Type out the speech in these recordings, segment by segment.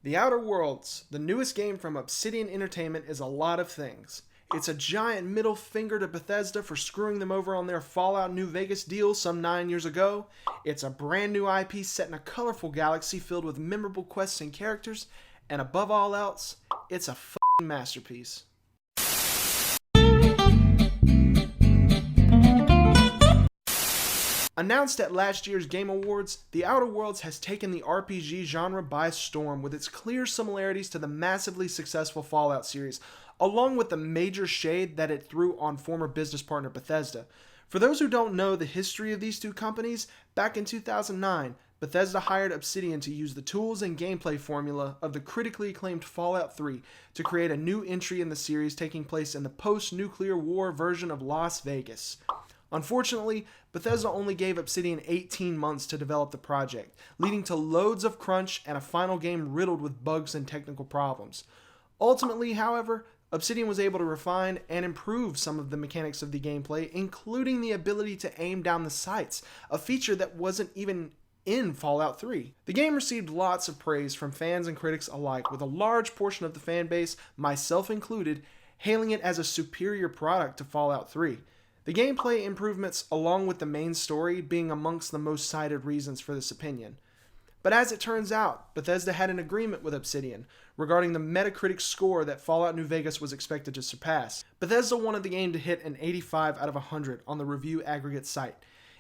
The Outer Worlds, the newest game from Obsidian Entertainment, is a lot of things. It's a giant middle finger to Bethesda for screwing them over on their Fallout New Vegas deal some 9 years ago. It's a brand new IP set in a colorful galaxy filled with memorable quests and characters. And above all else, it's a f***ing masterpiece. Announced at last year's Game Awards, The Outer Worlds has taken the RPG genre by storm with its clear similarities to the massively successful Fallout series, along with the major shade that it threw on former business partner Bethesda. For those who don't know the history of these two companies, back in 2009, Bethesda hired Obsidian to use the tools and gameplay formula of the critically acclaimed Fallout 3 to create a new entry in the series taking place in the post-nuclear war version of Las Vegas. Unfortunately, Bethesda only gave Obsidian 18 months to develop the project, leading to loads of crunch and a final game riddled with bugs and technical problems. Ultimately, however, Obsidian was able to refine and improve some of the mechanics of the gameplay, including the ability to aim down the sights, a feature that wasn't even in Fallout 3. The game received lots of praise from fans and critics alike, with a large portion of the fan base, myself included, hailing it as a superior product to Fallout 3. The gameplay improvements, along with the main story, being amongst the most cited reasons for this opinion. But as it turns out, Bethesda had an agreement with Obsidian regarding the Metacritic score that Fallout New Vegas was expected to surpass. Bethesda wanted the game to hit an 85 out of 100 on the review aggregate site.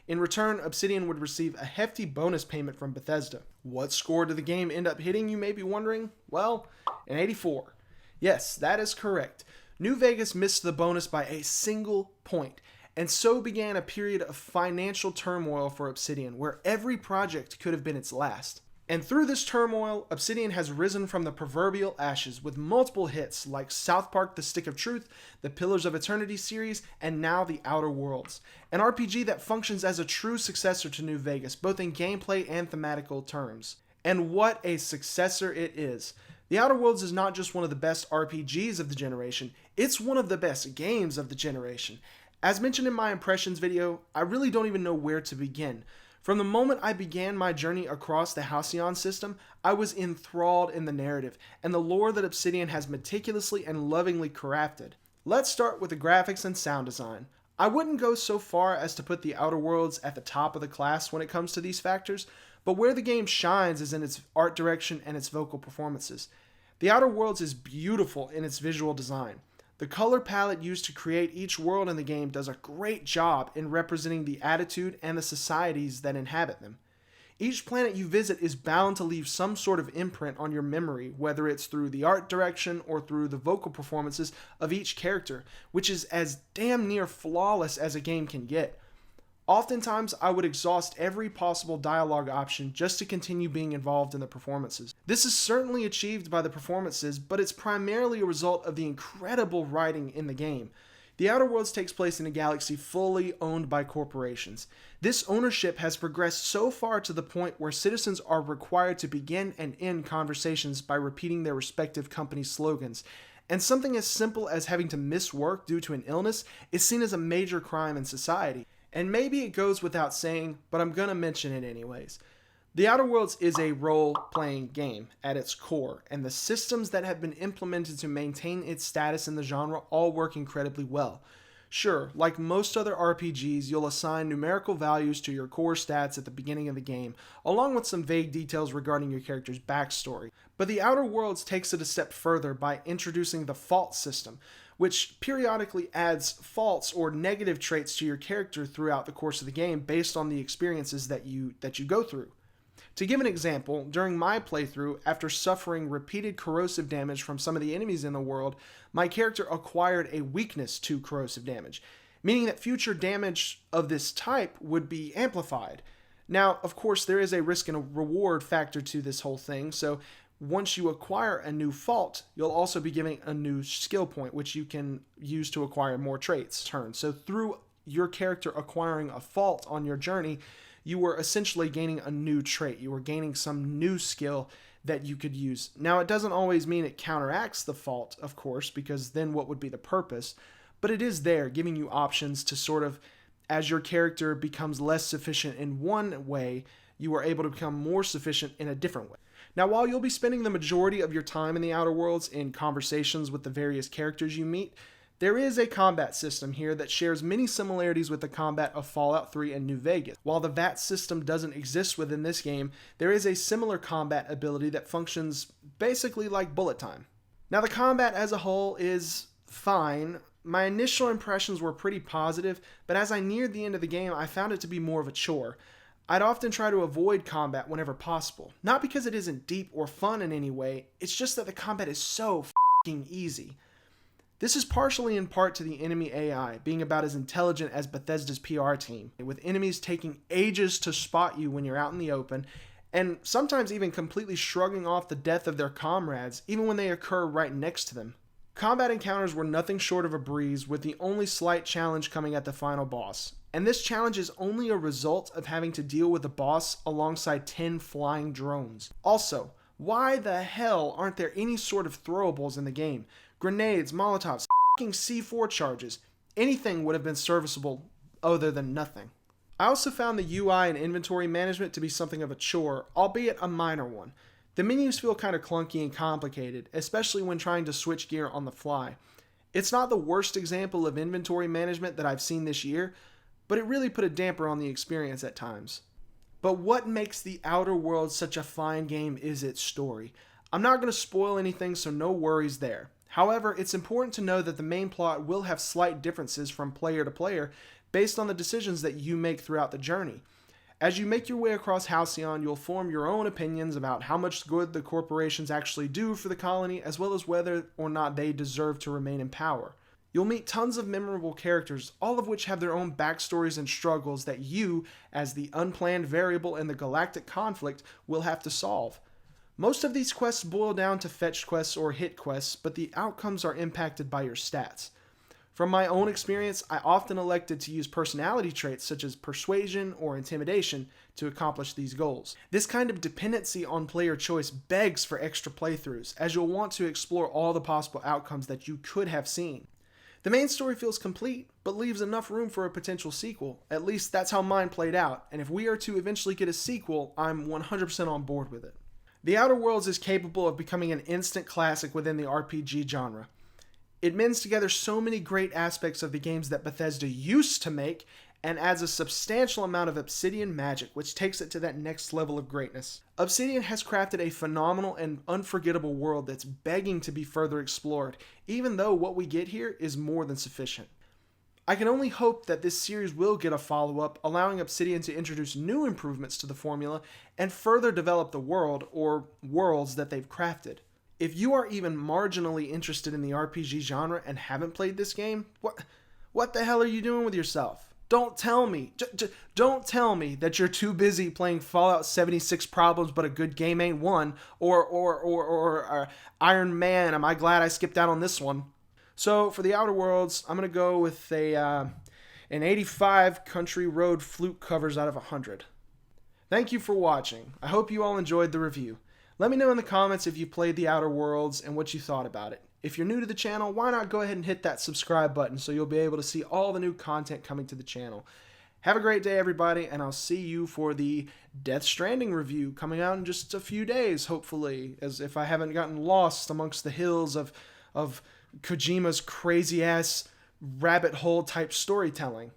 In return, Obsidian would receive a hefty bonus payment from Bethesda. What score did the game end up hitting, you may be wondering? Well, an 84. Yes, that is correct. New Vegas missed the bonus by a single point. And so began a period of financial turmoil for Obsidian, where every project could have been its last. And through this turmoil, Obsidian has risen from the proverbial ashes with multiple hits like South Park: The Stick of Truth, the Pillars of Eternity series, and now The Outer Worlds, an RPG that functions as a true successor to New Vegas, both in gameplay and thematical terms. And what a successor it is! The Outer Worlds is not just one of the best RPGs of the generation, it's one of the best games of the generation. As mentioned in my impressions video, I really don't even know where to begin. From the moment I began my journey across the Halcyon system, I was enthralled in the narrative and the lore that Obsidian has meticulously and lovingly crafted. Let's start with the graphics and sound design. I wouldn't go so far as to put the Outer Worlds at the top of the class when it comes to these factors, but where the game shines is in its art direction and its vocal performances. The Outer Worlds is beautiful in its visual design. The color palette used to create each world in the game does a great job in representing the attitude and the societies that inhabit them. Each planet you visit is bound to leave some sort of imprint on your memory, whether it's through the art direction or through the vocal performances of each character, which is as damn near flawless as a game can get. Oftentimes, I would exhaust every possible dialogue option just to continue being involved in the performances. This is certainly achieved by the performances, but it's primarily a result of the incredible writing in the game. The Outer Worlds takes place in a galaxy fully owned by corporations. This ownership has progressed so far to the point where citizens are required to begin and end conversations by repeating their respective company slogans. And something as simple as having to miss work due to an illness is seen as a major crime in society. And maybe it goes without saying, but I'm gonna mention it anyways. The Outer Worlds is a role-playing game at its core, and the systems that have been implemented to maintain its status in the genre all work incredibly well. Sure, like most other RPGs, you'll assign numerical values to your core stats at the beginning of the game, along with some vague details regarding your character's backstory. But the Outer Worlds takes it a step further by introducing the fault system, which periodically adds faults or negative traits to your character throughout the course of the game based on the experiences that you go through. To give an example, during my playthrough, after suffering repeated corrosive damage from some of the enemies in the world, my character acquired a weakness to corrosive damage, meaning that future damage of this type would be amplified. Now, of course, there is a risk and a reward factor to this whole thing, so once you acquire a new fault, you'll also be given a new skill point, which you can use to acquire more traits. So through your character acquiring a fault on your journey, you were essentially gaining a new trait. You were gaining some new skill that you could use. Now, it doesn't always mean it counteracts the fault, of course, because then what would be the purpose? But it is there, giving you options to sort of, as your character becomes less sufficient in one way, you are able to become more sufficient in a different way. Now, while you'll be spending the majority of your time in the Outer Worlds in conversations with the various characters you meet, there is a combat system here that shares many similarities with the combat of Fallout 3 and New Vegas. While the VAT system doesn't exist within this game, there is a similar combat ability that functions basically like bullet time. Now, the combat as a whole is fine. My initial impressions were pretty positive, but as I neared the end of the game, I found it to be more of a chore. I'd often try to avoid combat whenever possible. Not because it isn't deep or fun in any way, it's just that the combat is so f***ing easy. This is partially in part to the enemy AI being about as intelligent as Bethesda's PR team, with enemies taking ages to spot you when you're out in the open, and sometimes even completely shrugging off the death of their comrades, even when they occur right next to them. Combat encounters were nothing short of a breeze, with the only slight challenge coming at the final boss. And this challenge is only a result of having to deal with the boss alongside 10 flying drones. Also, why the hell aren't there any sort of throwables in the game? Grenades, Molotovs, f***ing C4 charges. Anything would have been serviceable other than nothing. I also found the UI and inventory management to be something of a chore, albeit a minor one. The menus feel kind of clunky and complicated, especially when trying to switch gear on the fly. It's not the worst example of inventory management that I've seen this year, but it really put a damper on the experience at times. But what makes The Outer Worlds such a fine game is its story. I'm not going to spoil anything, so no worries there. However, it's important to know that the main plot will have slight differences from player to player based on the decisions that you make throughout the journey. As you make your way across Halcyon, you'll form your own opinions about how much good the corporations actually do for the colony, as well as whether or not they deserve to remain in power. You'll meet tons of memorable characters, all of which have their own backstories and struggles that you, as the unplanned variable in the galactic conflict, will have to solve. Most of these quests boil down to fetch quests or hit quests, but the outcomes are impacted by your stats. From my own experience, I often elected to use personality traits such as persuasion or intimidation to accomplish these goals. This kind of dependency on player choice begs for extra playthroughs, as you'll want to explore all the possible outcomes that you could have seen. The main story feels complete, but leaves enough room for a potential sequel. At least that's how mine played out, and if we are to eventually get a sequel, I'm 100% on board with it. The Outer Worlds is capable of becoming an instant classic within the RPG genre. It mends together so many great aspects of the games that Bethesda used to make and adds a substantial amount of Obsidian magic, which takes it to that next level of greatness. Obsidian has crafted a phenomenal and unforgettable world that's begging to be further explored, even though what we get here is more than sufficient. I can only hope that this series will get a follow-up, allowing Obsidian to introduce new improvements to the formula and further develop the world, or worlds, that they've crafted. If you are even marginally interested in the RPG genre and haven't played this game, what the hell are you doing with yourself? Don't tell me. Don't tell me that you're too busy playing Fallout 76 Problems but a good game ain't won, or Iron Man, am I glad I skipped out on this one? So for the Outer Worlds, I'm going to go with an 85 Country Road Flute covers out of 100. Thank you for watching. I hope you all enjoyed the review. Let me know in the comments if you played the Outer Worlds and what you thought about it. If you're new to the channel, why not go ahead and hit that subscribe button so you'll be able to see all the new content coming to the channel. Have a great day, everybody, and I'll see you for the Death Stranding review coming out in just a few days, hopefully, as if I haven't gotten lost amongst the hills of Kojima's crazy-ass rabbit hole type storytelling.